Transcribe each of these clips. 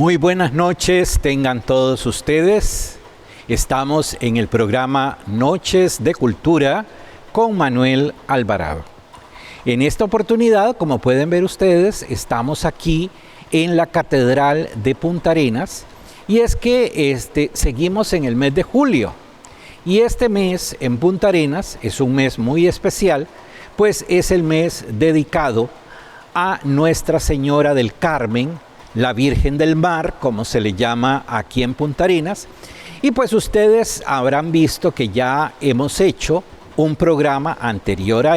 Muy buenas noches, tengan todos ustedes. Estamos en el programa Noches de Cultura con Manuel Alvarado. En esta oportunidad, como pueden ver ustedes, estamos aquí en la Catedral de Punta Arenas y es que seguimos en el mes de julio. Y este mes en Punta Arenas es un mes muy especial, pues es el mes dedicado a Nuestra Señora del Carmen, la Virgen del Mar, como se le llama aquí en Punta Arenas. Y pues ustedes habrán visto que ya hemos hecho un programa anterior a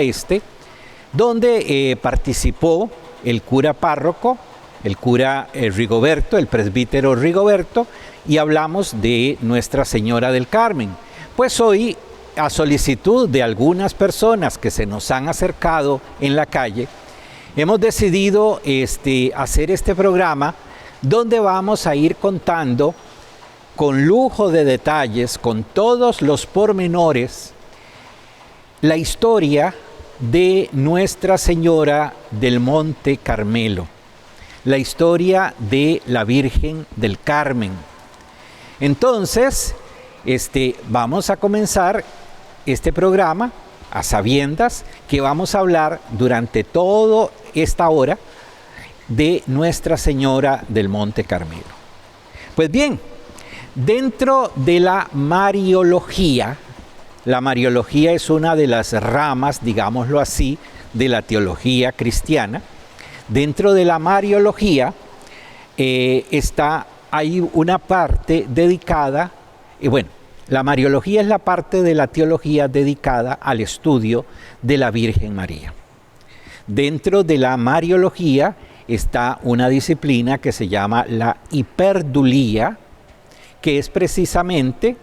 donde participó el cura párroco, el cura Rigoberto, el presbítero Rigoberto, y hablamos de Nuestra Señora del Carmen. Pues hoy, a solicitud de algunas personas que se nos han acercado en la calle, hemos decidido hacer este programa donde vamos a ir contando con lujo de detalles, con todos los pormenores, la historia de Nuestra Señora del Monte Carmelo, la historia de la Virgen del Carmen. Entonces, vamos a comenzar este programa a sabiendas que vamos a hablar durante toda esta hora de Nuestra Señora del Monte Carmelo. Pues bien, dentro de la Mariología es una de las ramas, digámoslo así, de la teología cristiana. Dentro de la Mariología hay una parte dedicada, la Mariología es la parte de la teología dedicada al estudio de la Virgen María. Dentro de la Mariología está una disciplina que se llama la hiperdulía, que es precisamente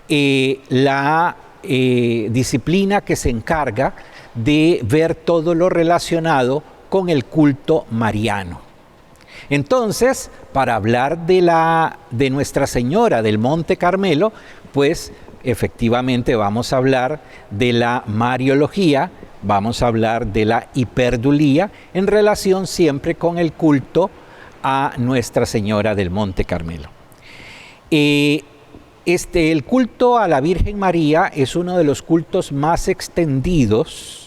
la disciplina que se encarga de ver todo lo relacionado con el culto mariano. Entonces, para hablar de Nuestra Señora del Monte Carmelo, pues efectivamente vamos a hablar de la Mariología, vamos a hablar de la hiperdulía en relación siempre con el culto a Nuestra Señora del Monte Carmelo. El culto a la Virgen María es uno de los cultos más extendidos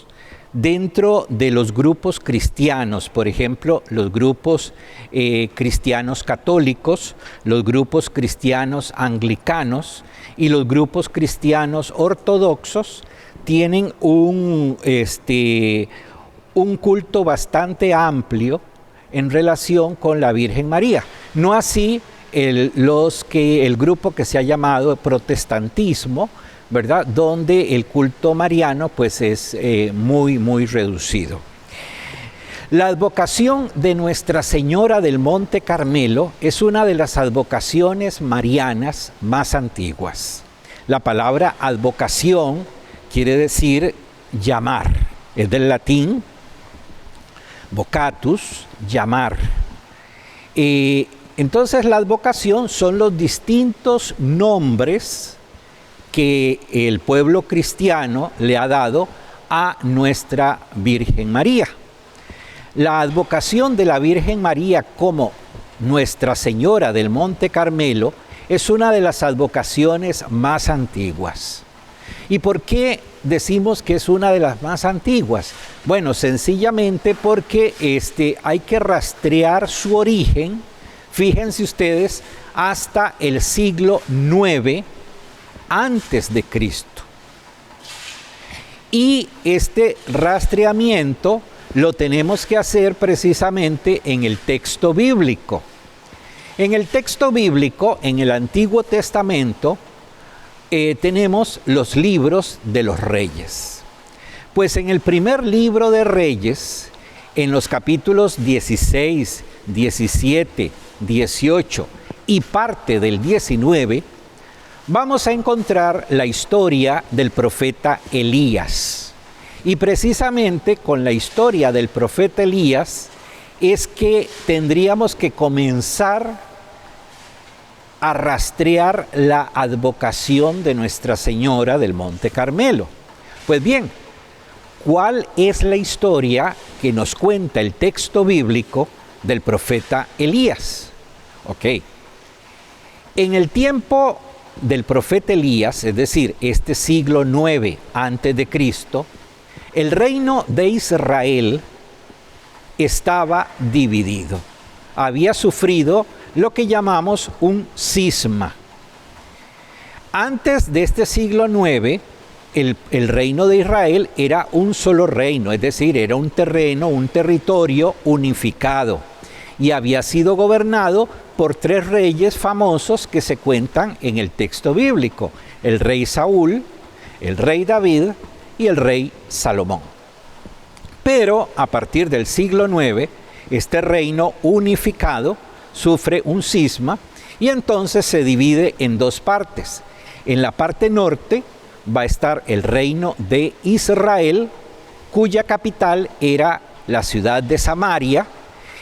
dentro de los grupos cristianos, por ejemplo, los grupos cristianos católicos, los grupos cristianos anglicanos y los grupos cristianos ortodoxos tienen un culto bastante amplio en relación con la Virgen María. No así el grupo que se ha llamado protestantismo, ¿verdad? Donde el culto mariano pues es muy, muy reducido. La advocación de Nuestra Señora del Monte Carmelo es una de las advocaciones marianas más antiguas. La palabra advocación quiere decir llamar, es del latín vocatus, llamar. Entonces la advocación son los distintos nombres que el pueblo cristiano le ha dado a Nuestra Virgen María. La advocación de la Virgen María como Nuestra Señora del Monte Carmelo es una de las advocaciones más antiguas. ¿Y por qué decimos que es una de las más antiguas? Bueno, sencillamente porque hay que rastrear su origen, fíjense ustedes, hasta el siglo IX antes de Cristo. Y este rastreamiento lo tenemos que hacer precisamente en el texto bíblico. En el texto bíblico, en el Antiguo Testamento, tenemos los libros de los reyes. Pues en el primer libro de Reyes, en los capítulos 16, 17, 18 y parte del 19, vamos a encontrar la historia del profeta Elías. Y precisamente con la historia del profeta Elías es que tendríamos que comenzar a rastrear la advocación de Nuestra Señora del Monte Carmelo. Pues bien, ¿cuál es la historia que nos cuenta el texto bíblico del profeta Elías? Ok. En el tiempo del profeta Elías, es decir, este siglo IX antes de Cristo, el reino de Israel estaba dividido. Había sufrido lo que llamamos un cisma. Antes de este siglo IX, el reino de Israel era un solo reino, es decir, era un terreno, un territorio unificado, y había sido gobernado por 3 reyes famosos que se cuentan en el texto bíblico: el rey Saúl, el rey David y el rey Salomón. Pero a partir del siglo IX, este reino unificado sufre un cisma y entonces se divide en 2 partes. En la parte norte va a estar el reino de Israel, cuya capital era la ciudad de Samaria,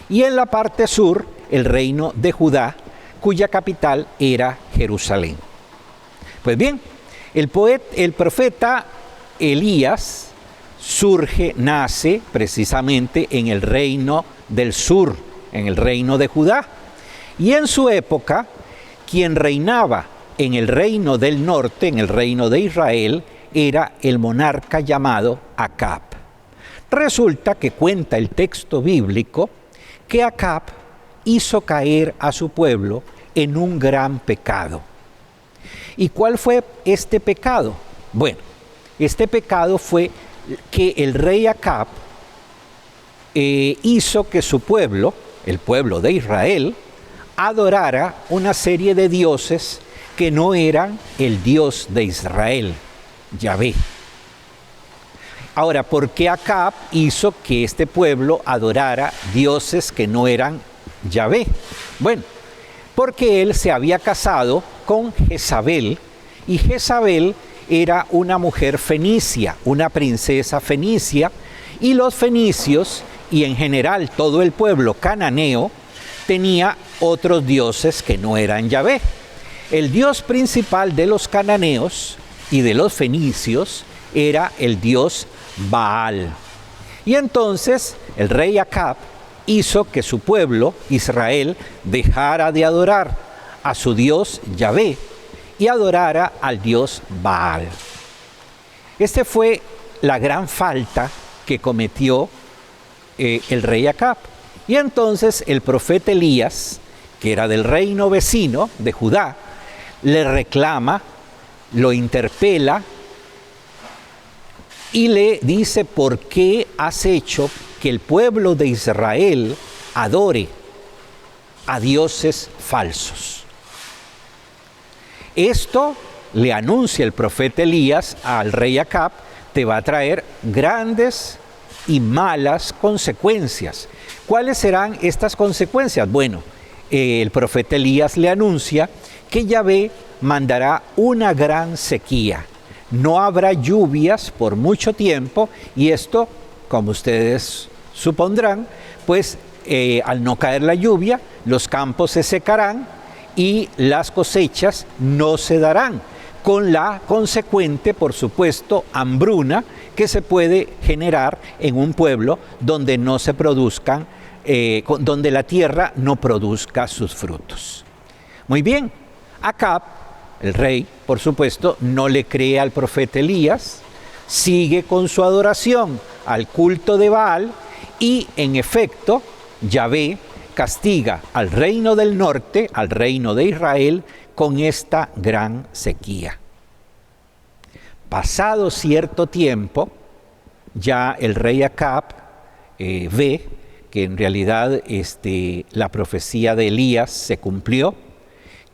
y en la parte sur el reino de Judá, cuya capital era Jerusalén. Pues bien, el profeta Elías nace precisamente en el reino del sur, en el reino de Judá, y en su época, quien reinaba en el reino del norte, en el reino de Israel, era el monarca llamado Acab. Resulta que cuenta el texto bíblico que Acab hizo caer a su pueblo en un gran pecado. ¿Y cuál fue este pecado? Bueno, este pecado fue que el rey Acab hizo que su pueblo, el pueblo de Israel, adorara una serie de dioses que no eran el Dios de Israel, Yahvé. Ahora, ¿por qué Acab hizo que este pueblo adorara dioses que no eran Yahvé? Bueno, porque él se había casado con Jezabel, y Jezabel era una mujer fenicia, una princesa fenicia, y los fenicios, y en general todo el pueblo cananeo, tenía otros dioses que no eran Yahvé. El dios principal de los cananeos y de los fenicios era el dios Baal. Y entonces el rey Acab hizo que su pueblo, Israel, dejara de adorar a su dios Yahvé y adorara al dios Baal. Esta fue la gran falta que cometió el rey Acab. Y entonces el profeta Elías, que era del reino vecino de Judá, le reclama, lo interpela y le dice: ¿por qué has hecho que el pueblo de Israel adore a dioses falsos? Esto le anuncia el profeta Elías al rey Acab: te va a traer grandes y malas consecuencias. ¿Cuáles serán estas consecuencias? Bueno, el profeta Elías le anuncia que Yahvé mandará una gran sequía. No habrá lluvias por mucho tiempo, y esto, como ustedes supondrán, pues al no caer la lluvia, los campos se secarán y las cosechas no se darán, con la consecuente, por supuesto, hambruna que se puede generar en un pueblo donde no se produzcan, donde la tierra no produzca sus frutos. Muy bien, Acab, el rey, por supuesto, no le cree al profeta Elías, sigue con su adoración al culto de Baal, y en efecto, Yahvé castiga al reino del norte, al reino de Israel, con esta gran sequía. Pasado cierto tiempo, ya el rey Acab ve que en realidad la profecía de Elías se cumplió,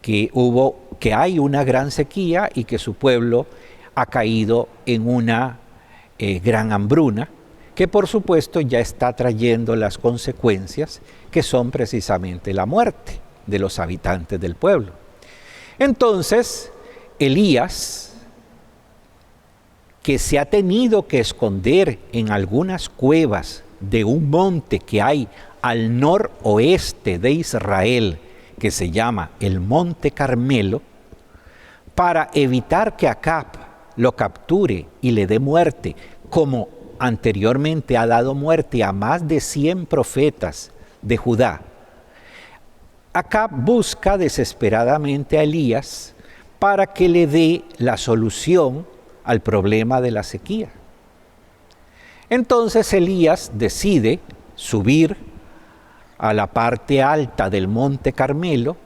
que hay una gran sequía y que su pueblo ha caído en una gran hambruna, que por supuesto ya está trayendo las consecuencias, que son precisamente la muerte de los habitantes del pueblo. Entonces, Elías, que se ha tenido que esconder en algunas cuevas de un monte que hay al noroeste de Israel, que se llama el Monte Carmelo, para evitar que Acab lo capture y le dé muerte, como anteriormente ha dado muerte a más de 100 profetas de Judá. Acab busca desesperadamente a Elías para que le dé la solución al problema de la sequía. Entonces Elías decide subir a la parte alta del monte Carmelo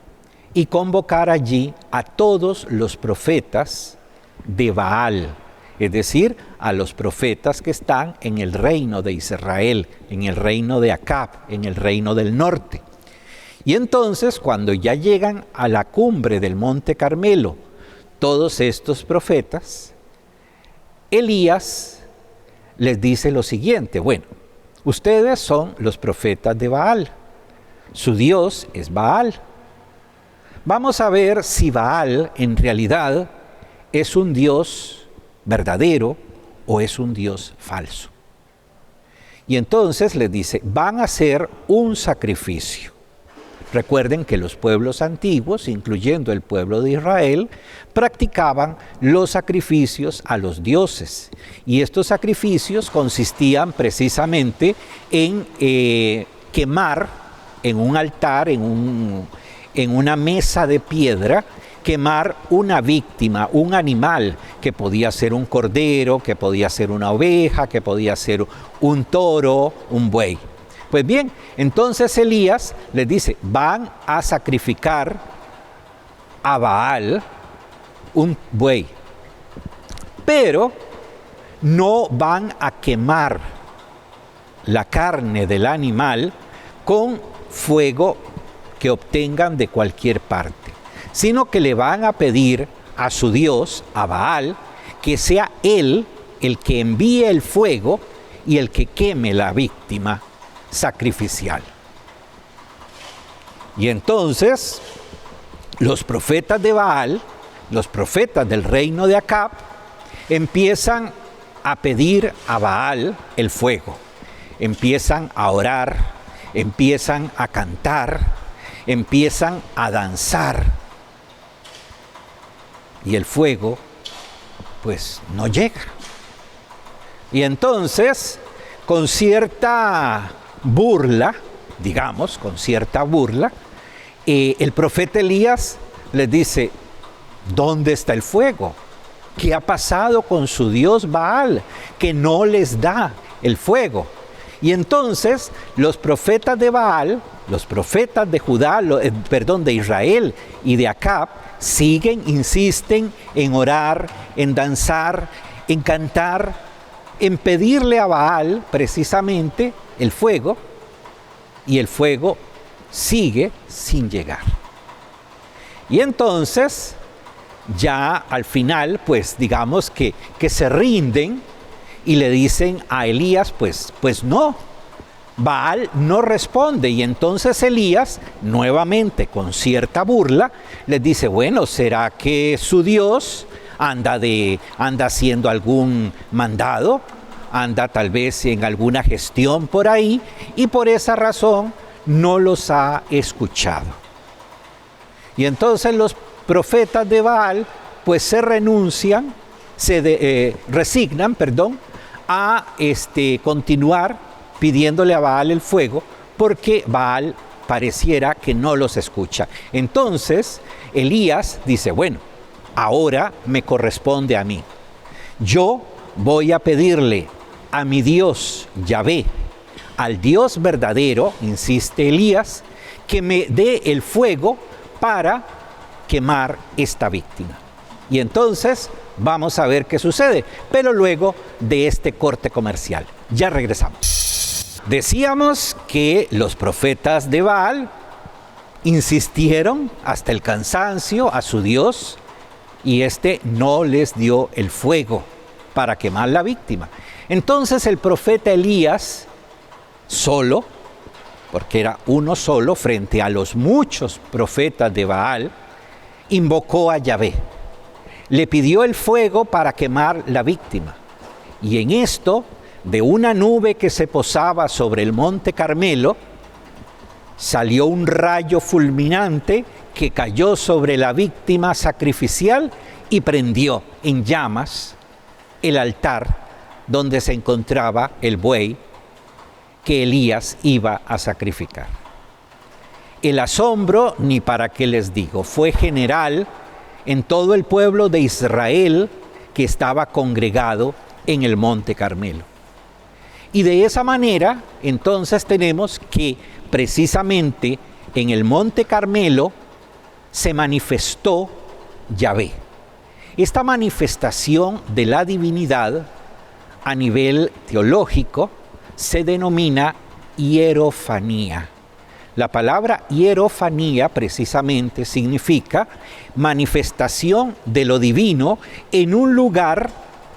y convocar allí a todos los profetas de Baal, es decir, a los profetas que están en el reino de Israel, en el reino de Acab, en el reino del norte. Y entonces, cuando ya llegan a la cumbre del monte Carmelo, todos estos profetas, Elías les dice lo siguiente: bueno, ustedes son los profetas de Baal, su Dios es Baal. Vamos a ver si Baal en realidad es un Dios verdadero o es un Dios falso. Y entonces les dice, van a hacer un sacrificio. Recuerden que los pueblos antiguos, incluyendo el pueblo de Israel, practicaban los sacrificios a los dioses. Y estos sacrificios consistían precisamente en quemar en un altar, en una mesa de piedra, quemar una víctima, un animal, que podía ser un cordero, que podía ser una oveja, que podía ser un toro, un buey. Pues bien, entonces Elías les dice, van a sacrificar a Baal un buey, pero no van a quemar la carne del animal con fuego que obtengan de cualquier parte, sino que le van a pedir a su Dios, a Baal, que sea él el que envíe el fuego y el que queme la víctima sacrificial. Y entonces los profetas de Baal, los profetas del reino de Acab, empiezan a pedir a Baal el fuego, empiezan a orar, empiezan a cantar, empiezan a danzar, y el fuego pues no llega. Y entonces, con cierta burla, digamos, con cierta burla, el profeta Elías les dice, ¿dónde está el fuego? ¿Qué ha pasado con su Dios Baal, que no les da el fuego? Y entonces los profetas de Baal, los profetas de Judá, de Israel y de Acab, siguen, insisten en orar, en danzar, en cantar, en pedirle a Baal precisamente el fuego, y el fuego sigue sin llegar. Y entonces, ya al final, pues digamos que se rinden y le dicen a Elías, pues no, Baal no responde. Y entonces Elías, nuevamente con cierta burla, les dice, bueno, ¿será que su Dios anda haciendo algún mandado? Anda tal vez en alguna gestión por ahí, y por esa razón no los ha escuchado. Y entonces los profetas de Baal pues se resignan a continuar pidiéndole a Baal el fuego, porque Baal pareciera que no los escucha. Entonces Elías dice, bueno, ahora me corresponde a mí. Yo voy a pedirle a mi Dios Yahvé, al Dios verdadero, insiste Elías, que me dé el fuego para quemar esta víctima. Y entonces vamos a ver qué sucede, pero luego de este corte comercial. Ya regresamos. Decíamos que los profetas de Baal insistieron hasta el cansancio a su Dios, y éste no les dio el fuego para quemar la víctima. Entonces el profeta Elías, solo, porque era uno solo frente a los muchos profetas de Baal, invocó a Yahvé. Le pidió el fuego para quemar la víctima. Y en esto, de una nube que se posaba sobre el monte Carmelo, salió un rayo fulminante que cayó sobre la víctima sacrificial y prendió en llamas el altar donde se encontraba el buey que Elías iba a sacrificar. el asombro, ni para qué les digo, fue general en todo el pueblo de Israel que estaba congregado en el Monte Carmelo. Y de esa manera, entonces tenemos que precisamente en el Monte Carmelo se manifestó Yahvé. Esta manifestación de la divinidad a nivel teológico se denomina hierofanía. La palabra hierofanía precisamente significa manifestación de lo divino en un lugar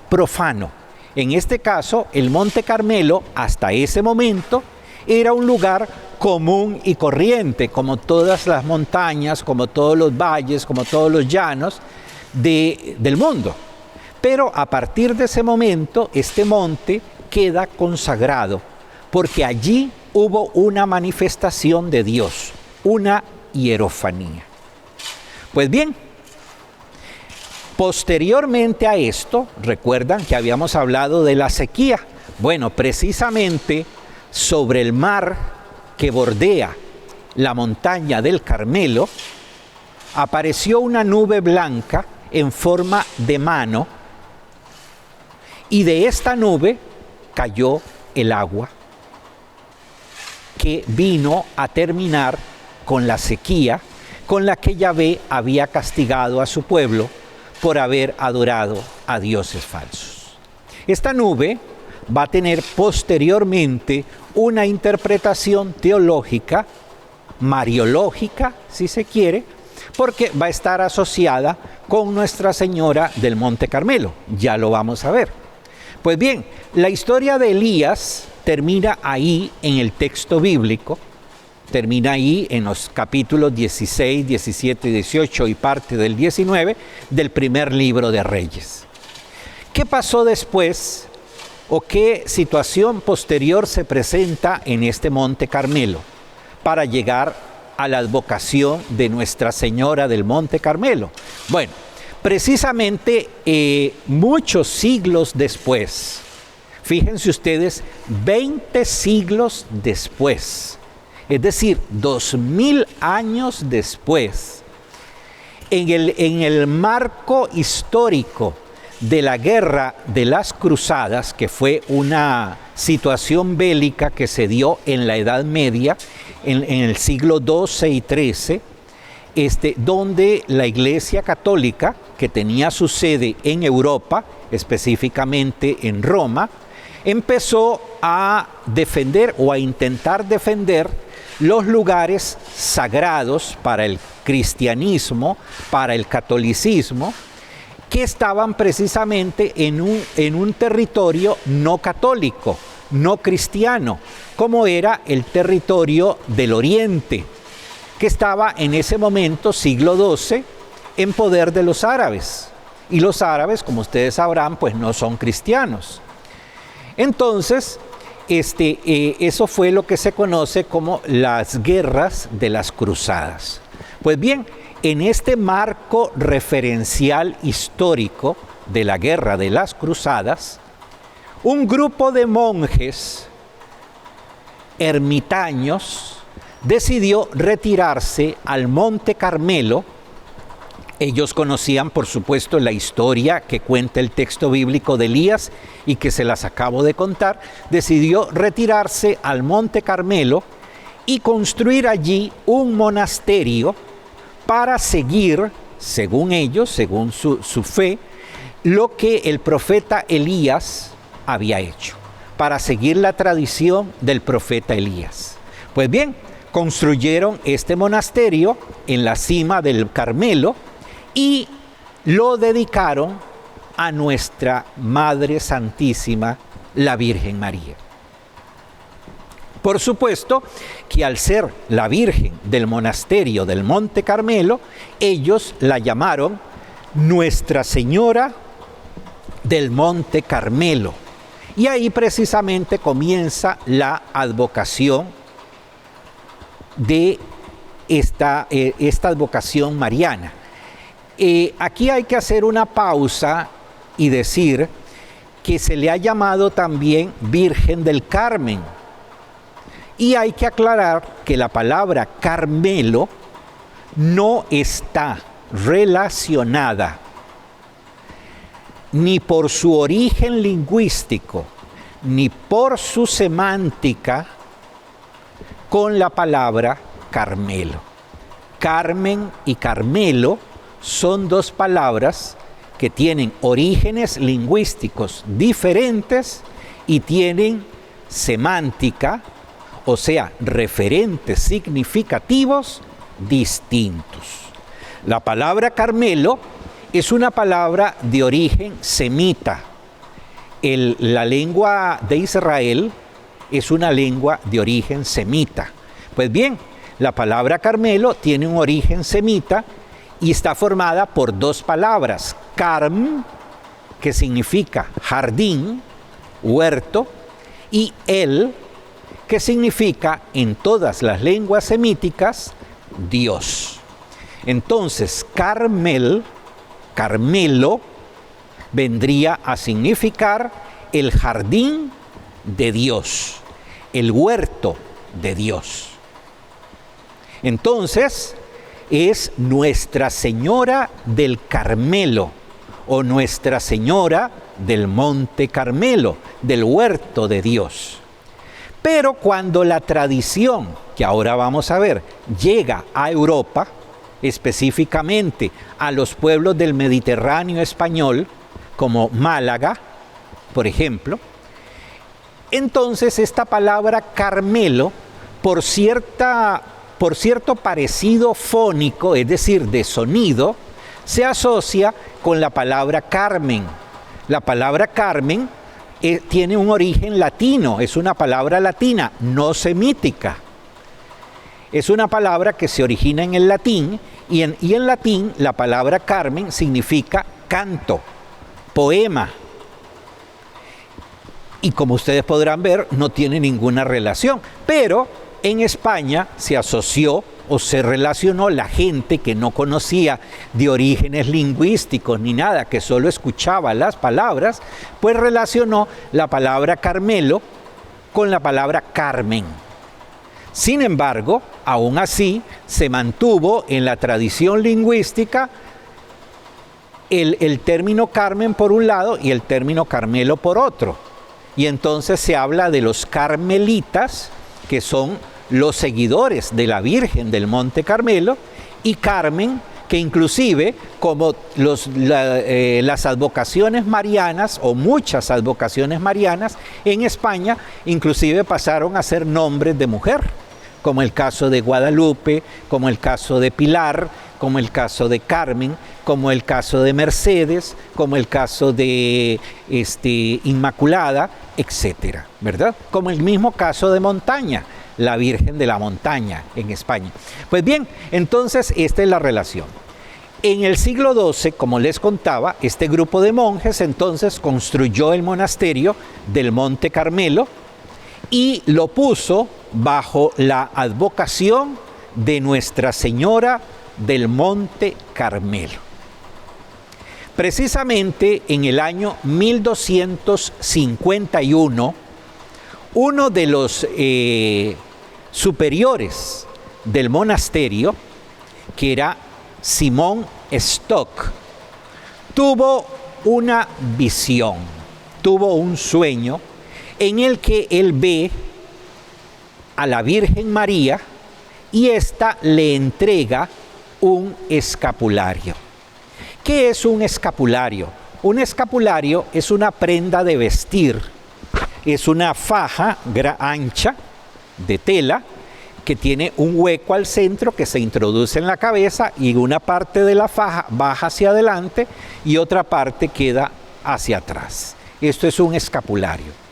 profano. En este caso, el Monte Carmelo, hasta ese momento, era un lugar común y corriente, como todas las montañas, como todos los valles, como todos los llanos del mundo. Pero a partir de ese momento, este monte queda consagrado, porque allí hubo una manifestación de Dios, una hierofanía. Pues bien, posteriormente a esto, recuerdan que habíamos hablado de la sequía. Bueno, precisamente sobre el mar que bordea la montaña del Carmelo, apareció una nube blanca en forma de mano, y de esta nube cayó el agua, que vino a terminar con la sequía con la que Yahvé había castigado a su pueblo por haber adorado a dioses falsos. Esta nube va a tener posteriormente una interpretación teológica, mariológica, si se quiere, porque va a estar asociada con Nuestra Señora del Monte Carmelo. Ya lo vamos a ver. Pues bien, la historia de Elías termina ahí en el texto bíblico, termina ahí en los capítulos 16, 17, 18 y parte del 19 del primer libro de Reyes. ¿Qué pasó después o qué situación posterior se presenta en este Monte Carmelo para llegar a la advocación de Nuestra Señora del Monte Carmelo? Bueno, precisamente muchos siglos después, fíjense ustedes, 20 siglos después, es decir, 2000 años después, en el marco histórico de la Guerra de las Cruzadas, que fue una situación bélica que se dio en la Edad Media, en el siglo XII y XIII, donde la Iglesia Católica, que tenía su sede en Europa, específicamente en Roma, empezó a defender o a intentar defender los lugares sagrados para el cristianismo, para el catolicismo, que estaban precisamente en un territorio no católico, no cristiano, como era el territorio del Oriente, que estaba en ese momento, siglo XII, en poder de los árabes. Y los árabes, como ustedes sabrán, pues no son cristianos. Entonces, eso fue lo que se conoce como las guerras de las cruzadas. Pues bien, en este marco referencial histórico de la guerra de las cruzadas, un grupo de monjes ermitaños decidió retirarse al Monte Carmelo. Ellos conocían, por supuesto, la historia que cuenta el texto bíblico de Elías y que se las acabo de contar. Decidió retirarse al Monte Carmelo y construir allí un monasterio para seguir, según ellos, según su fe, lo que el profeta Elías había hecho, para seguir la tradición del profeta Elías. Pues bien, construyeron este monasterio en la cima del Carmelo y lo dedicaron a Nuestra Madre Santísima, la Virgen María. Por supuesto que al ser la Virgen del monasterio del Monte Carmelo, ellos la llamaron Nuestra Señora del Monte Carmelo. Y ahí precisamente comienza la advocación de esta advocación mariana. Aquí hay que hacer una pausa y decir que se le ha llamado también Virgen del Carmen. Y hay que aclarar que la palabra Carmelo no está relacionada ni por su origen lingüístico, ni por su semántica con la palabra Carmelo. Carmen y Carmelo son dos palabras que tienen orígenes lingüísticos diferentes y tienen semántica, o sea, referentes significativos distintos. La palabra Carmelo es una palabra de origen semita. La lengua de Israel es una lengua de origen semita. Pues bien, la palabra Carmelo tiene un origen semita y está formada por dos palabras. Carm, que significa jardín, huerto, y el, que significa en todas las lenguas semíticas, Dios. Entonces, Carmelo, vendría a significar el jardín de Dios, el huerto de Dios. Entonces, es Nuestra Señora del Carmelo o Nuestra Señora del Monte Carmelo, del huerto de Dios. Pero cuando la tradición, que ahora vamos a ver, llega a Europa, específicamente a los pueblos del Mediterráneo español, como Málaga, por ejemplo, entonces esta palabra Carmelo, por cierto parecido fónico, es decir, de sonido, se asocia con la palabra Carmen. La palabra Carmen tiene un origen latino, es una palabra latina, no semítica. Es una palabra que se origina en el latín y en latín la palabra Carmen significa canto, poema. Y como ustedes podrán ver, no tiene ninguna relación, pero en España se asoció o se relacionó la gente que no conocía de orígenes lingüísticos ni nada, que solo escuchaba las palabras, pues relacionó la palabra Carmelo con la palabra Carmen. Sin embargo, aún así, se mantuvo en la tradición lingüística el término Carmen por un lado y el término Carmelo por otro. Y entonces se habla de los carmelitas, que son los seguidores de la Virgen del Monte Carmelo, y Carmen, que inclusive, como las advocaciones marianas, o muchas advocaciones marianas, en España, inclusive pasaron a ser nombres de mujer, como el caso de Guadalupe, como el caso de Pilar, como el caso de Carmen, como el caso de Mercedes, como el caso de Inmaculada, etcétera, ¿verdad? Como el mismo caso de Montaña, la Virgen de la Montaña en España. Pues bien, entonces esta es la relación. En el siglo XII, como les contaba, este grupo de monjes entonces construyó el monasterio del Monte Carmelo y lo puso bajo la advocación de Nuestra Señora del Monte Carmelo. Precisamente en el año 1251, uno de los superiores del monasterio, que era Simón Stock, tuvo una visión, tuvo un sueño en el que él ve a la Virgen María y ésta le entrega un escapulario. ¿Qué es un escapulario? Un escapulario es una prenda de vestir, es una faja ancha de tela que tiene un hueco al centro que se introduce en la cabeza y una parte de la faja baja hacia adelante y otra parte queda hacia atrás. Esto es un escapulario.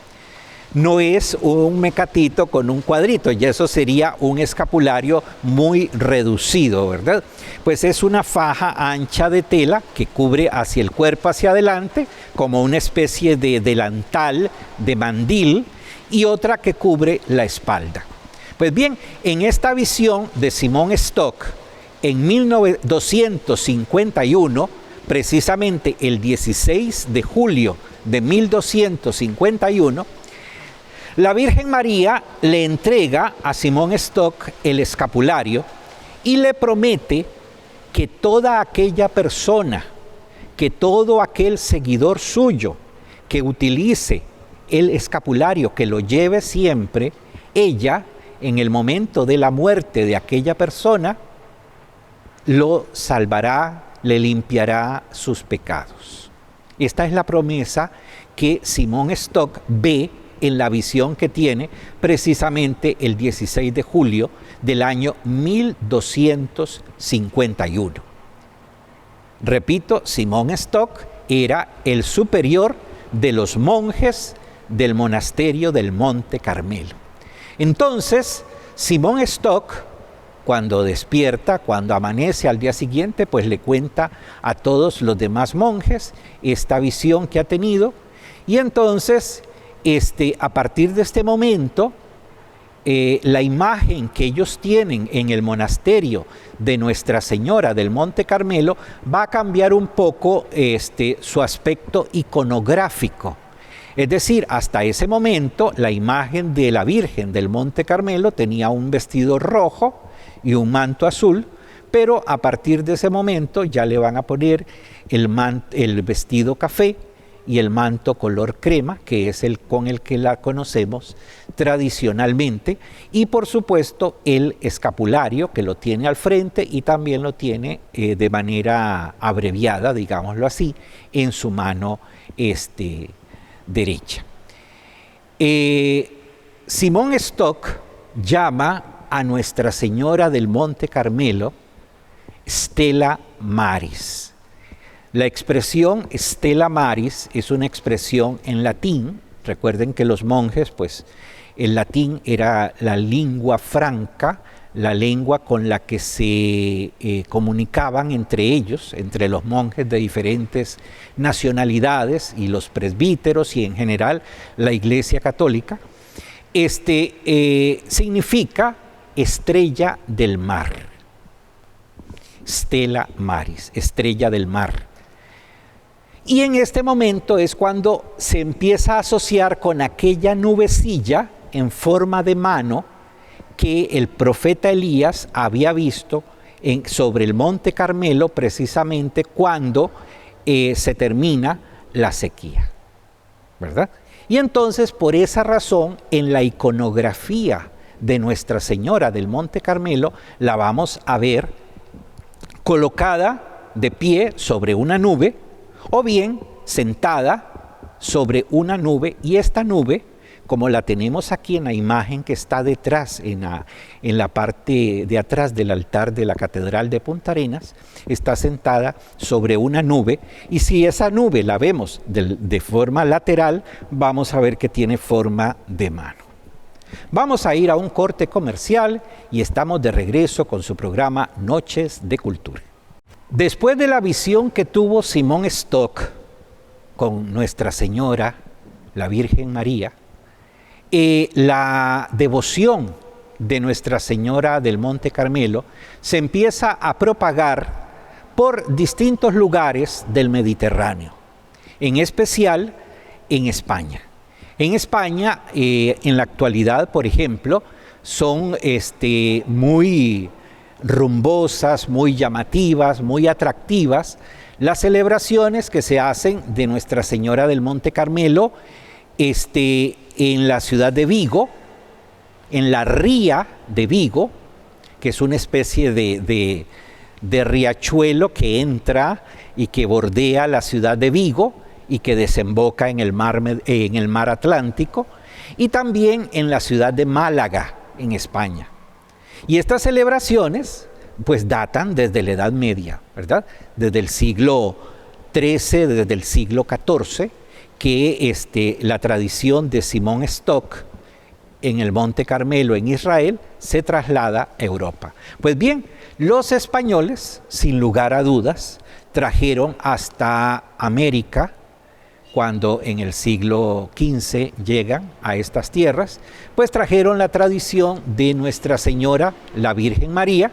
No es un mecatito con un cuadrito, ya eso sería un escapulario muy reducido, ¿verdad? Pues es una faja ancha de tela que cubre hacia el cuerpo hacia adelante, como una especie de delantal, de mandil, y otra que cubre la espalda. Pues bien, en esta visión de Simón Stock, en 1251, precisamente el 16 de julio de 1251, La Virgen María le entrega a Simón Stock el escapulario y le promete que toda aquella persona, que todo aquel seguidor suyo que utilice el escapulario, que lo lleve siempre, ella, en el momento de la muerte de aquella persona, lo salvará, le limpiará sus pecados. Esta es la promesa que Simón Stock ve en la visión que tiene precisamente el 16 de julio del año 1251. Repito, Simón Stock era el superior de los monjes del monasterio del Monte Carmelo. Entonces, Simón Stock, cuando despierta, cuando amanece al día siguiente, pues le cuenta a todos los demás monjes esta visión que ha tenido, y entonces a partir de este momento, la imagen que ellos tienen en el monasterio de Nuestra Señora del Monte Carmelo va a cambiar un poco su aspecto iconográfico. Es decir, hasta ese momento la imagen de la Virgen del Monte Carmelo tenía un vestido rojo y un manto azul, pero a partir de ese momento ya le van a poner el vestido café y el manto color crema, que es el con el que la conocemos tradicionalmente, y por supuesto el escapulario, que lo tiene al frente y también lo tiene de manera abreviada, digámoslo así, en su mano derecha. Simón Stock llama a Nuestra Señora del Monte Carmelo Stella Maris. La expresión Stella Maris es una expresión en latín. Recuerden que los monjes, pues, el latín era la lengua franca, la lengua con la que se comunicaban entre ellos, entre los monjes de diferentes nacionalidades y los presbíteros y en general la Iglesia Católica. Significa estrella del mar. Stella Maris, estrella del mar. Y en este momento es cuando se empieza a asociar con aquella nubecilla en forma de mano que el profeta Elías había visto sobre el Monte Carmelo precisamente cuando se termina la sequía, ¿verdad? Y entonces por esa razón en la iconografía de Nuestra Señora del Monte Carmelo la vamos a ver colocada de pie sobre una nube, o bien sentada sobre una nube, y esta nube, como la tenemos aquí en la imagen que está detrás, en la parte de atrás del altar de la Catedral de Punta Arenas, está sentada sobre una nube, y si esa nube la vemos de forma lateral, vamos a ver que tiene forma de mano. Vamos a ir a un corte comercial y estamos de regreso con su programa Noches de Cultura. Después de la visión que tuvo Simón Stock con Nuestra Señora, la Virgen María, la devoción de Nuestra Señora del Monte Carmelo se empieza a propagar por distintos lugares del Mediterráneo, en especial en España. En España, en la actualidad, por ejemplo, son muy rumbosas, muy llamativas, muy atractivas las celebraciones que se hacen de Nuestra Señora del Monte Carmelo en la ciudad de Vigo, en la ría de Vigo, que es una especie de riachuelo que entra y que bordea la ciudad de Vigo y que desemboca en el mar Atlántico, y también en la ciudad de Málaga, en España. Y estas celebraciones pues datan desde la Edad Media, ¿verdad? Desde el siglo XIII, desde el siglo XIV, que la tradición de Simón Stock en el Monte Carmelo en Israel se traslada a Europa. Pues bien, los españoles, sin lugar a dudas, trajeron hasta América, cuando en el siglo XV llegan a estas tierras, pues trajeron la tradición de Nuestra Señora, la Virgen María,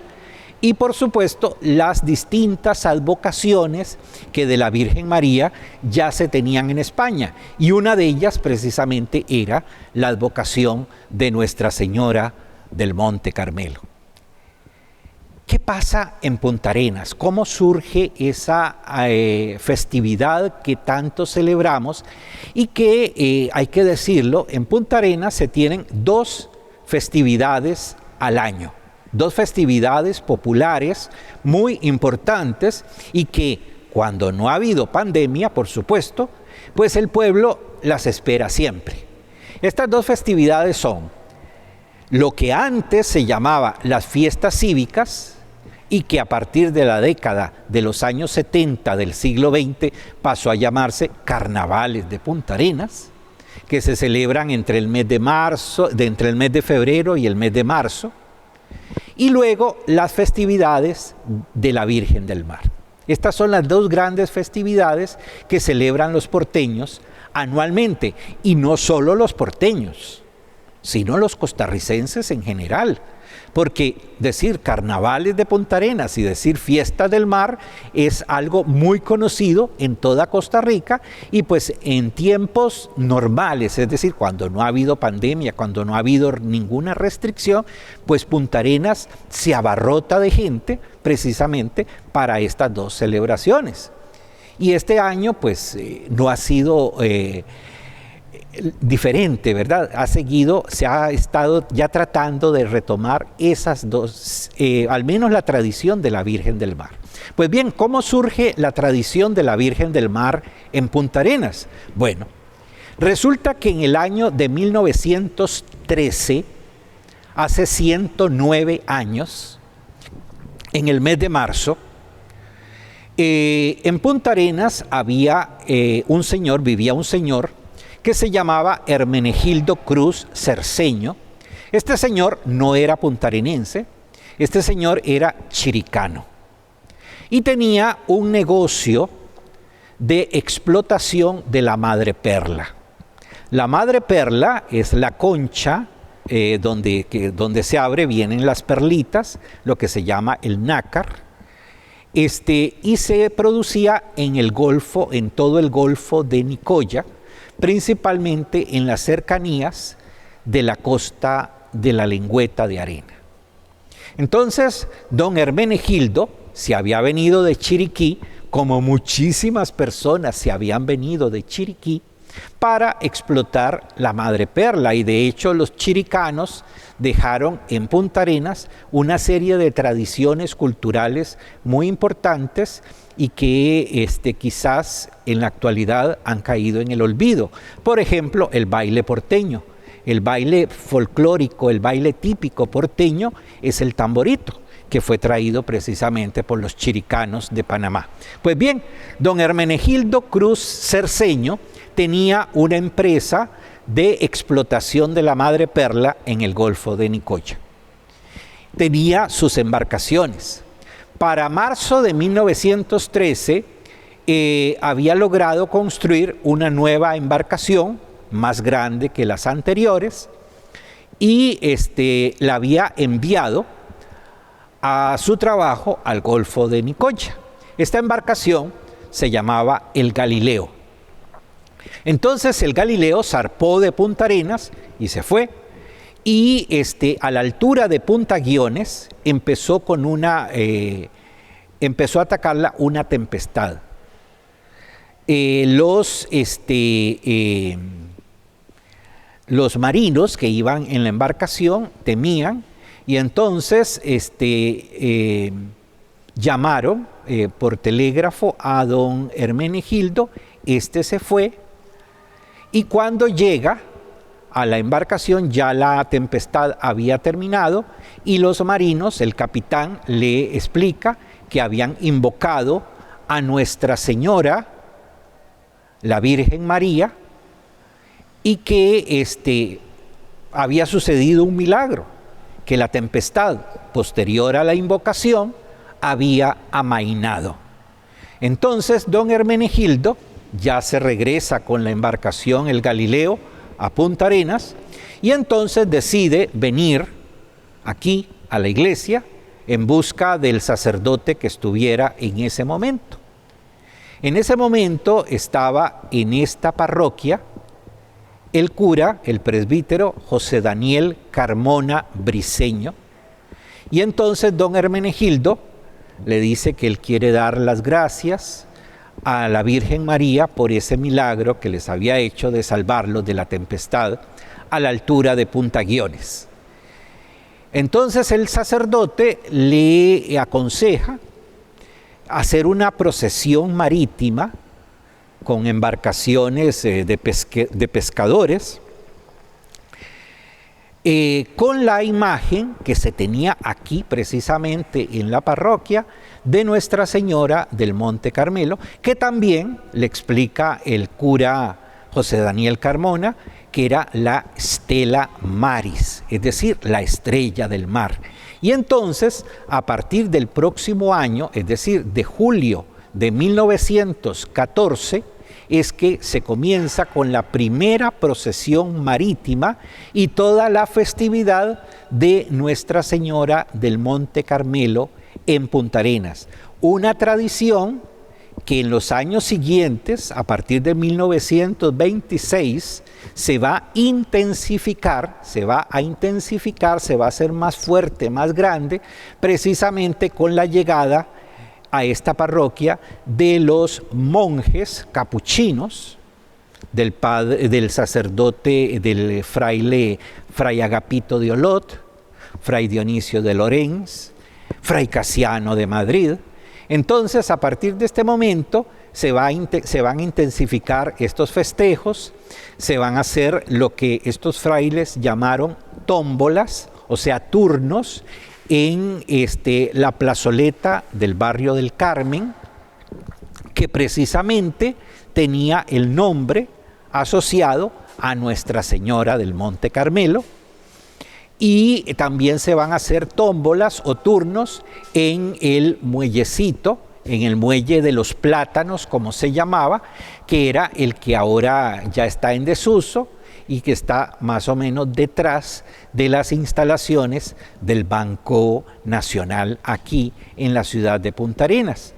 y por supuesto las distintas advocaciones que de la Virgen María ya se tenían en España, y una de ellas precisamente era la advocación de Nuestra Señora del Monte Carmelo. ¿Qué pasa en Punta Arenas? ¿Cómo surge esa festividad que tanto celebramos y que, hay que decirlo, en Punta Arenas se tienen 2 festividades al año? 2 festividades populares muy importantes y que cuando no ha habido pandemia, por supuesto, pues el pueblo las espera siempre. Estas 2 festividades son lo que antes se llamaba las fiestas cívicas y que a partir de la década de los años 70 del siglo XX pasó a llamarse carnavales de Punta Arenas, que se celebran entre el mes de febrero y el mes de marzo. Y luego las festividades de la Virgen del Mar. Estas son las 2 grandes festividades que celebran los porteños anualmente, y no solo los porteños, sino los costarricenses en general, porque decir carnavales de Punta Arenas y decir fiestas del mar es algo muy conocido en toda Costa Rica, y pues en tiempos normales, es decir, cuando no ha habido pandemia, cuando no ha habido ninguna restricción, pues Punta Arenas se abarrota de gente precisamente para estas 2 celebraciones. Y este año pues no ha sido diferente, ¿verdad? Se ha estado ya tratando de retomar esas 2, al menos la tradición de la Virgen del Mar. Pues bien, ¿cómo surge la tradición de la Virgen del Mar en Punta Arenas? Bueno, resulta que en el año de 1913, hace 109 años, en el mes de marzo, en Punta Arenas vivía un señor que se llamaba Hermenegildo Cruz Cerceño. Este señor no era puntarenense, este señor era chiricano y tenía un negocio de explotación de la madreperla. La madreperla es la concha donde se abre, vienen las perlitas, lo que se llama el nácar, y se producía en el Golfo, en todo el Golfo de Nicoya, principalmente en las cercanías de la costa de la Lengüeta de Arena. Entonces, don Hermenegildo se había venido de Chiriquí, como muchísimas personas se habían venido de Chiriquí, para explotar la madreperla, y de hecho los chiricanos dejaron en Punta Arenas una serie de tradiciones culturales muy importantes y que quizás en la actualidad han caído en el olvido. Por ejemplo, el baile porteño, el baile folclórico, el baile típico porteño es el tamborito, que fue traído precisamente por los chiricanos de Panamá. Pues bien, don Hermenegildo Cruz Cerceño tenía una empresa de explotación de la madreperla en el Golfo de Nicoya. Tenía sus embarcaciones. Para marzo de 1913 había logrado construir una nueva embarcación más grande que las anteriores y la había enviado a su trabajo al Golfo de Nicoya. Esta embarcación se llamaba el Galileo. Entonces el Galileo zarpó de Punta Arenas y se fue, y a la altura de Punta Guiones empezó a atacarla una tempestad. Los marinos que iban en la embarcación temían, y entonces llamaron por telégrafo a don Hermenegildo. Se fue, y cuando llega a la embarcación ya la tempestad había terminado, y los marinos, el capitán le explica que habían invocado a Nuestra Señora, la Virgen María, y que había sucedido un milagro, que la tempestad posterior a la invocación había amainado. Entonces don Hermenegildo ya se regresa con la embarcación el Galileo a Punta Arenas, y entonces decide venir aquí a la iglesia en busca del sacerdote que estuviera en ese momento. En ese momento estaba en esta parroquia el cura, el presbítero José Daniel Carmona Briceño, y entonces don Hermenegildo le dice que él quiere dar las gracias a la Virgen María por ese milagro que les había hecho de salvarlos de la tempestad a la altura de Punta Guiones. Entonces el sacerdote le aconseja hacer una procesión marítima con embarcaciones de pescadores, con la imagen que se tenía aquí precisamente en la parroquia de Nuestra Señora del Monte Carmelo, que también le explica el cura José Daniel Carmona, que era la Stella Maris, es decir, la estrella del mar. Y entonces, a partir del próximo año, es decir, de julio de 1914, es que se comienza con la primera procesión marítima y toda la festividad de Nuestra Señora del Monte Carmelo en Punta Arenas. Una tradición que en los años siguientes, a partir de 1926, se va a intensificar, se va a hacer más fuerte, más grande, precisamente con la llegada a esta parroquia de los monjes capuchinos, del sacerdote, del fray Agapito de Olot, fray Dionisio de Lorenz, fray Casiano de Madrid. Entonces, a partir de este momento, se van a intensificar estos festejos, se van a hacer lo que estos frailes llamaron tómbolas, o sea, turnos, en la plazoleta del barrio del Carmen, que precisamente tenía el nombre asociado a Nuestra Señora del Monte Carmelo, y también se van a hacer tómbolas o turnos en el muellecito, en el muelle de los Plátanos, como se llamaba, que era el que ahora ya está en desuso y que está más o menos detrás de las instalaciones del Banco Nacional aquí en la ciudad de Punta Arenas.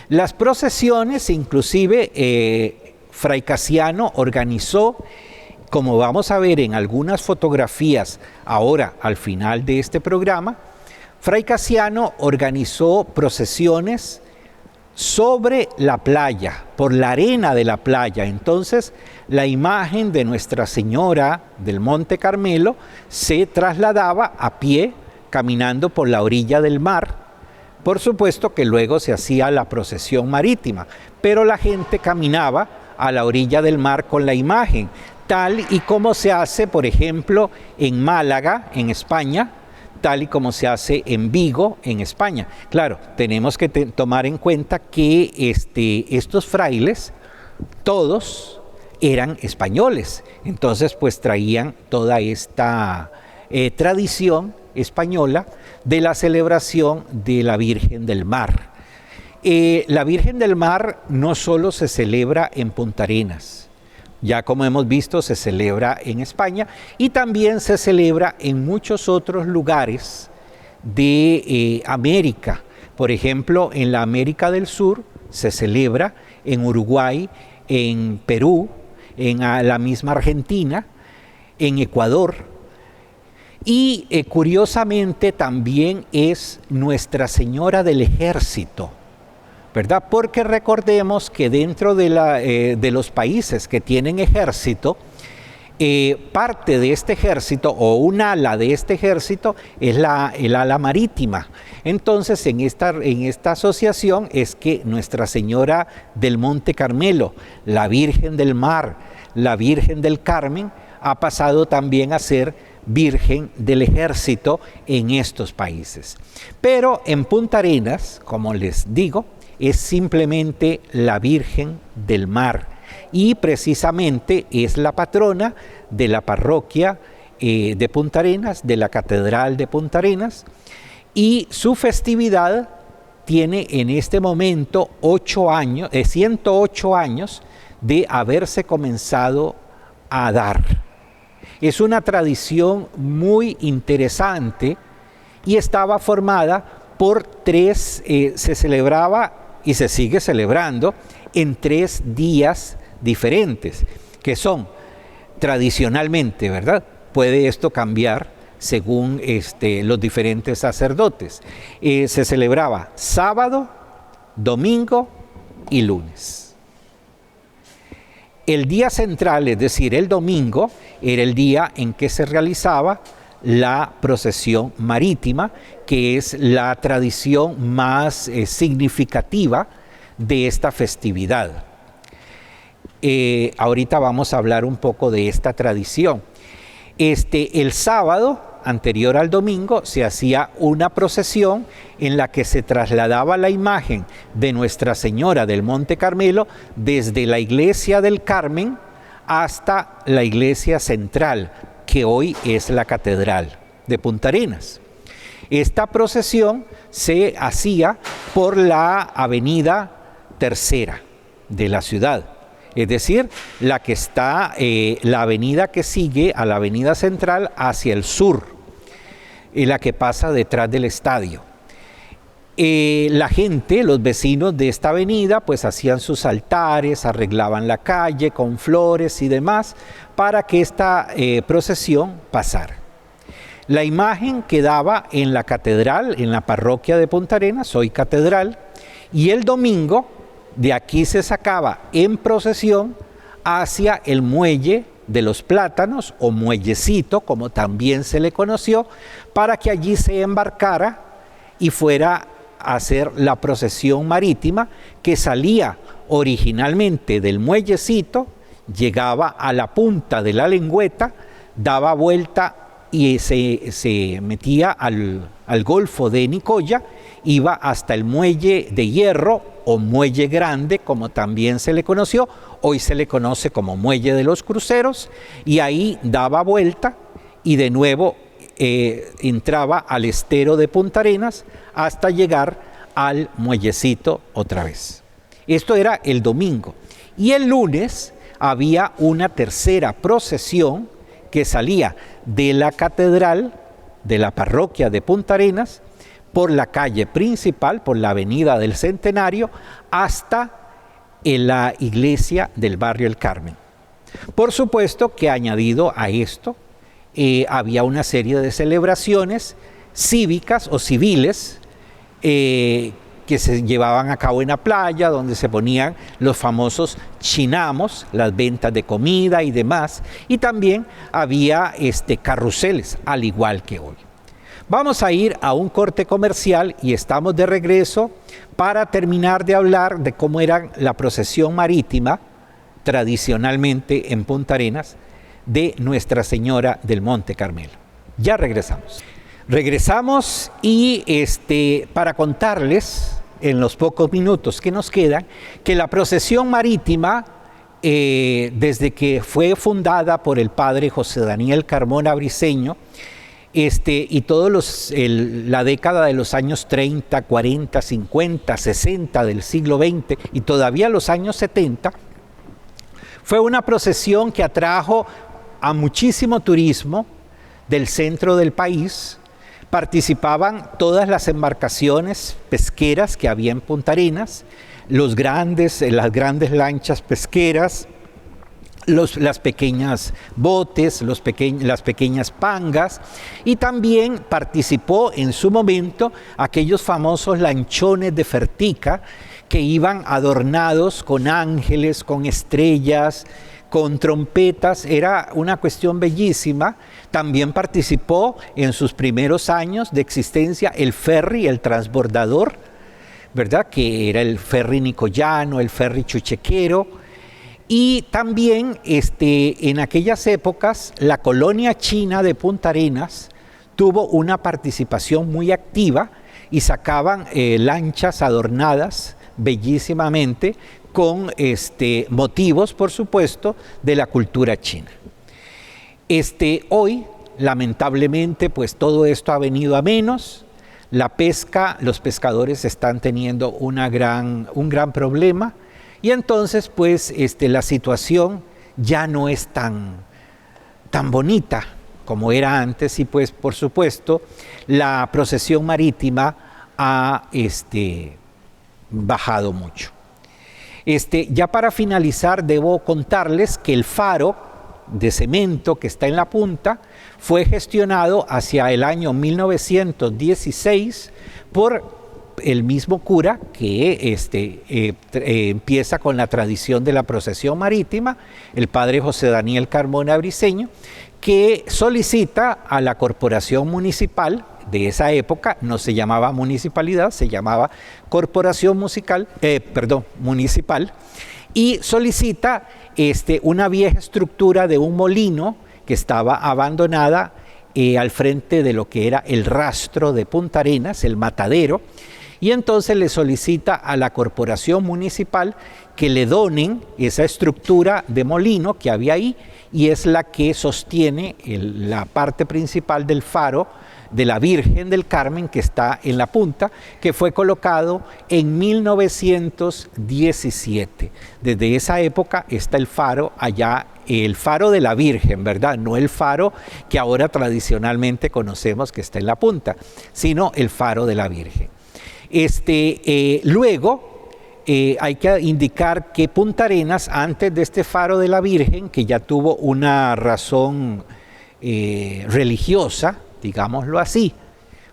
Las procesiones, inclusive, fray Casiano organizó, como vamos a ver en algunas fotografías ahora al final de este programa, fray Casiano organizó procesiones sobre la playa, por la arena de la playa. Entonces, la imagen de Nuestra Señora del Monte Carmelo se trasladaba a pie, caminando por la orilla del mar. Por supuesto que luego se hacía la procesión marítima, pero la gente caminaba a la orilla del mar con la imagen, tal y como se hace, por ejemplo, en Málaga, en España, tal y como se hace en Vigo, en España. Claro, tenemos que tomar en cuenta que estos frailes, todos eran españoles, entonces pues traían toda esta tradición española de la celebración de la Virgen del Mar. La Virgen del Mar no solo se celebra en Punta Arenas, ya como hemos visto se celebra en España y también se celebra en muchos otros lugares de América. Por ejemplo, en la América del Sur se celebra en Uruguay, en Perú, en la misma Argentina, en Ecuador. Y curiosamente también es Nuestra Señora del Ejército, ¿verdad? Porque recordemos que dentro de los países que tienen ejército, parte de este ejército o un ala de este ejército es el ala marítima. Entonces, en esta asociación es que Nuestra Señora del Monte Carmelo, la Virgen del Mar, la Virgen del Carmen, ha pasado también a ser Virgen del Ejército en estos países. Pero en Punta Arenas, como les digo, es simplemente la Virgen del Mar y precisamente es la patrona de la parroquia de Punta Arenas, de la Catedral de Punta Arenas, y su festividad tiene en este momento 108 años de haberse comenzado a dar. Es una tradición muy interesante y estaba formada se celebraba y se sigue celebrando en 3 días diferentes, que son tradicionalmente, ¿verdad? Puede esto cambiar según los diferentes sacerdotes. Se celebraba sábado, domingo y lunes. El día central, es decir, el domingo, era el día en que se realizaba la procesión marítima, que es la tradición más significativa de esta festividad. Ahorita vamos a hablar un poco de esta tradición. El sábado, anterior al domingo, se hacía una procesión en la que se trasladaba la imagen de Nuestra Señora del Monte Carmelo desde la iglesia del Carmen hasta la iglesia central, que hoy es la Catedral de Punta Arenas. Esta procesión se hacía por la avenida Tercera de la ciudad, es decir, la avenida que sigue a la avenida central hacia el sur, y la que pasa detrás del estadio. La gente, los vecinos de esta avenida, pues hacían sus altares, arreglaban la calle con flores y demás para que esta procesión pasara. La imagen quedaba en la catedral, en la parroquia de Punta Arenas, hoy catedral, y el domingo de aquí se sacaba en procesión hacia el muelle de los Plátanos, o muellecito, como también se le conoció, para que allí se embarcara y fuera a hacer la procesión marítima que salía originalmente del muellecito, llegaba a la punta de la lengüeta, daba vuelta y se metía al Golfo de Nicoya, iba hasta el muelle de hierro o muelle grande, como también se le conoció, hoy se le conoce como muelle de los cruceros, y ahí daba vuelta y de nuevo entraba al estero de Punta Arenas hasta llegar al muellecito otra vez. Esto era el domingo. Y el lunes había una tercera procesión que salía de la catedral, de la parroquia de Punta Arenas, por la calle principal, por la avenida del Centenario, hasta la iglesia del barrio El Carmen. Por supuesto que añadido a esto, había una serie de celebraciones cívicas o civiles que se llevaban a cabo en la playa, donde se ponían los famosos chinamos, las ventas de comida y demás, y también había carruseles, al igual que hoy. Vamos a ir a un corte comercial y estamos de regreso para terminar de hablar de cómo era la procesión marítima tradicionalmente en Punta Arenas de Nuestra Señora del Monte Carmelo. Ya regresamos. Regresamos y para contarles en los pocos minutos que nos quedan que la procesión marítima, desde que fue fundada por el padre José Daniel Carmona Briceño, y la década de los años 30, 40, 50, 60 del siglo XX y todavía los años 70, fue una procesión que atrajo a muchísimo turismo del centro del país. Participaban todas las embarcaciones pesqueras que había en Punta Arenas, las grandes lanchas pesqueras, las pequeñas botes, las pequeñas pangas, y también participó en su momento aquellos famosos lanchones de Fertica que iban adornados con ángeles, con estrellas, con trompetas. Era una cuestión bellísima. También participó en sus primeros años de existencia el ferry, el transbordador, ¿verdad? Que era el ferry nicoyano, el ferry chuchequero. Y también en aquellas épocas la colonia china de Punta Arenas tuvo una participación muy activa y sacaban lanchas adornadas bellísimamente con motivos, por supuesto, de la cultura china. Hoy, lamentablemente, pues todo esto ha venido a menos. La pesca, los pescadores están teniendo un gran problema. Y entonces, pues, la situación ya no es tan bonita como era antes, y pues, por supuesto, la procesión marítima ha bajado mucho. Ya para finalizar, debo contarles que el faro de cemento que está en la punta fue gestionado hacia el año 1916 por el mismo cura que empieza con la tradición de la procesión marítima, el padre José Daniel Carmona Briceño, que solicita a la corporación municipal de esa época, no se llamaba municipalidad, se llamaba corporación municipal, y solicita una vieja estructura de un molino que estaba abandonada al frente de lo que era el rastro de Punta Arenas, el matadero, y entonces le solicita a la corporación municipal que le donen esa estructura de molino que había ahí, y es la que sostiene la parte principal del faro de la Virgen del Carmen, que está en la punta, que fue colocado en 1917. Desde esa época está el faro allá, el faro de la Virgen, ¿verdad? No el faro que ahora tradicionalmente conocemos que está en la punta, sino el faro de la Virgen. Luego hay que indicar que Punta Arenas, antes de este faro de la Virgen, que ya tuvo una razón religiosa, digámoslo así,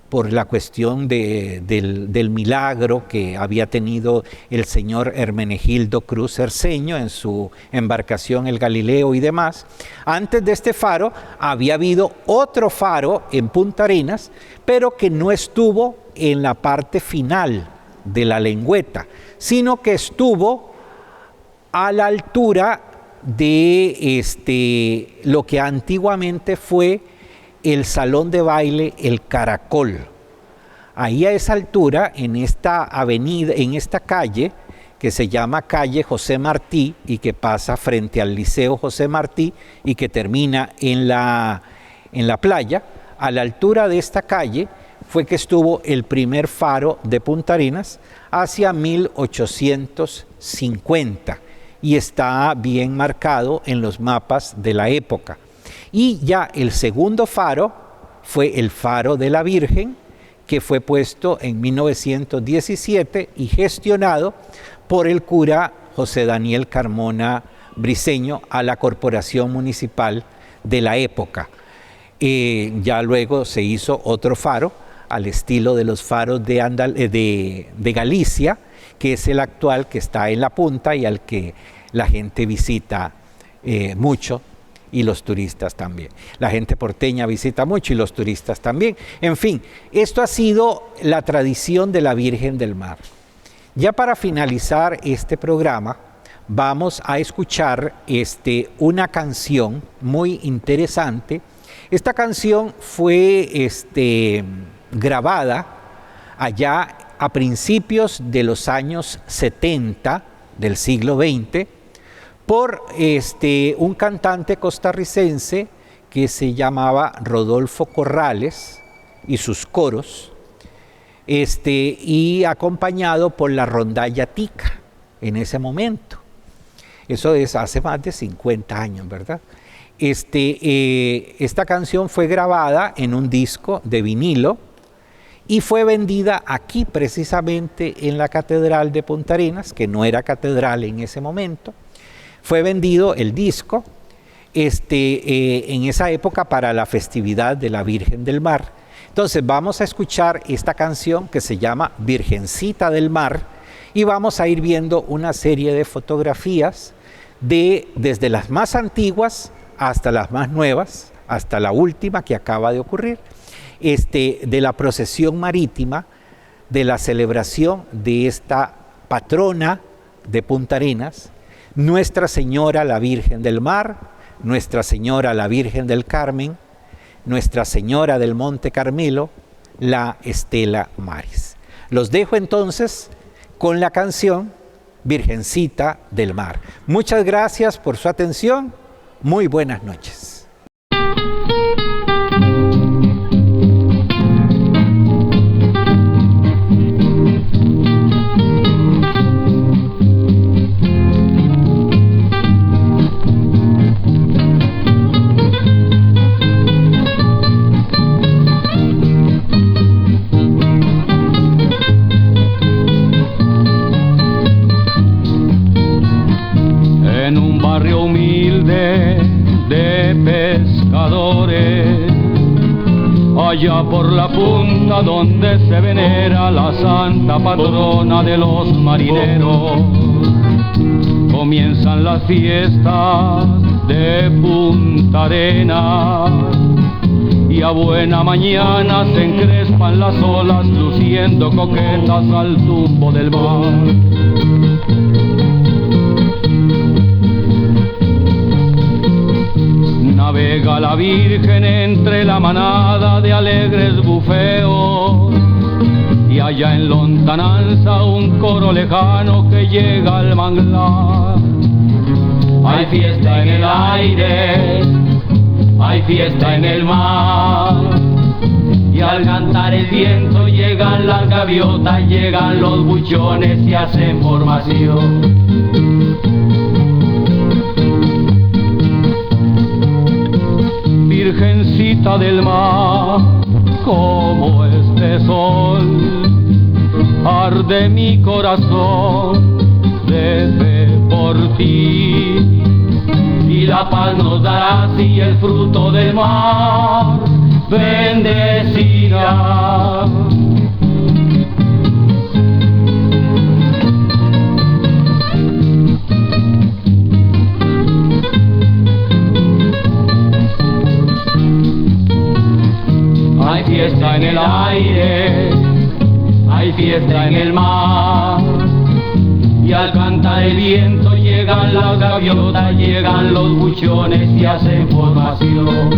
por la cuestión del milagro que había tenido el señor Hermenegildo Cruz Cerceño en su embarcación el Galileo y demás. Antes de este faro había habido otro faro en Punta Arenas, pero que no estuvo en la parte final de la lengüeta, sino que estuvo a la altura de lo que antiguamente fue el salón de baile El Caracol. Ahí a esa altura, en esta avenida, en esta calle, que se llama calle José Martí y que pasa frente al Liceo José Martí y que termina en la playa, a la altura de esta calle fue que estuvo el primer faro de Punta Arenas hacia 1850 y está bien marcado en los mapas de la época. Y ya el segundo faro fue el faro de la Virgen, que fue puesto en 1917 y gestionado por el cura José Daniel Carmona Briceño a la corporación municipal de la época. Ya luego se hizo otro faro al estilo de los faros de Galicia, que es el actual que está en la punta y al que la gente visita mucho, y los turistas también. La gente porteña visita mucho y los turistas también. En fin, esto ha sido la tradición de la Virgen del Mar. Ya para finalizar este programa, vamos a escuchar una canción muy interesante. Esta canción fue grabada allá a principios de los años 70 del siglo XX por un cantante costarricense que se llamaba Rodolfo Corrales y sus coros, y acompañado por la rondalla tica en ese momento. Eso es hace más de 50 años, ¿verdad? Esta canción fue grabada en un disco de vinilo y fue vendida aquí precisamente en la Catedral de Punta Arenas, que no era catedral en ese momento. Fue vendido el disco en esa época para la festividad de la Virgen del Mar. Entonces vamos a escuchar esta canción que se llama Virgencita del Mar y vamos a ir viendo una serie de fotografías desde las más antiguas hasta las más nuevas, hasta la última que acaba de ocurrir, de la procesión marítima, de la celebración de esta patrona de Punta Arenas, Nuestra Señora la Virgen del Mar, Nuestra Señora la Virgen del Carmen, Nuestra Señora del Monte Carmelo, la Stella Maris. Los dejo entonces con la canción Virgencita del Mar. Muchas gracias por su atención. Muy buenas noches. barrio humilde de pescadores, allá por la punta donde se venera la santa patrona de los marineros, comienzan las fiestas de Punta Arenas y a buena mañana se encrespan las olas luciendo coquetas al tumbo del mar. Navega la Virgen entre la manada de alegres bufeos y allá en lontananza un coro lejano que llega al manglar. Hay fiesta en el aire, hay fiesta en el mar, y al cantar el viento llegan las gaviotas, llegan los buchones y hacen formación. Virgencita del mar, como este sol, arde mi corazón de fe por ti, y la paz nos dará si el fruto del mar bendecirá. Hay fiesta en el aire, hay fiesta en el mar, y al cantar el viento llegan las gaviotas, llegan los buchones y hacen formación.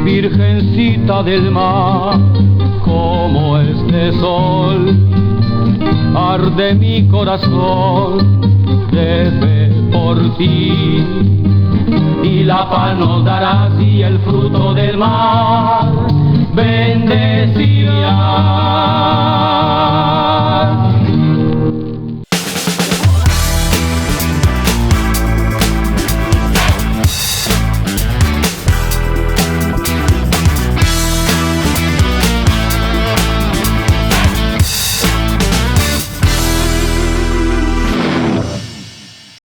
Virgencita del mar, como este sol, arde mi corazón de fe por ti, y la paz nos dará si el fruto del mar bendecirá.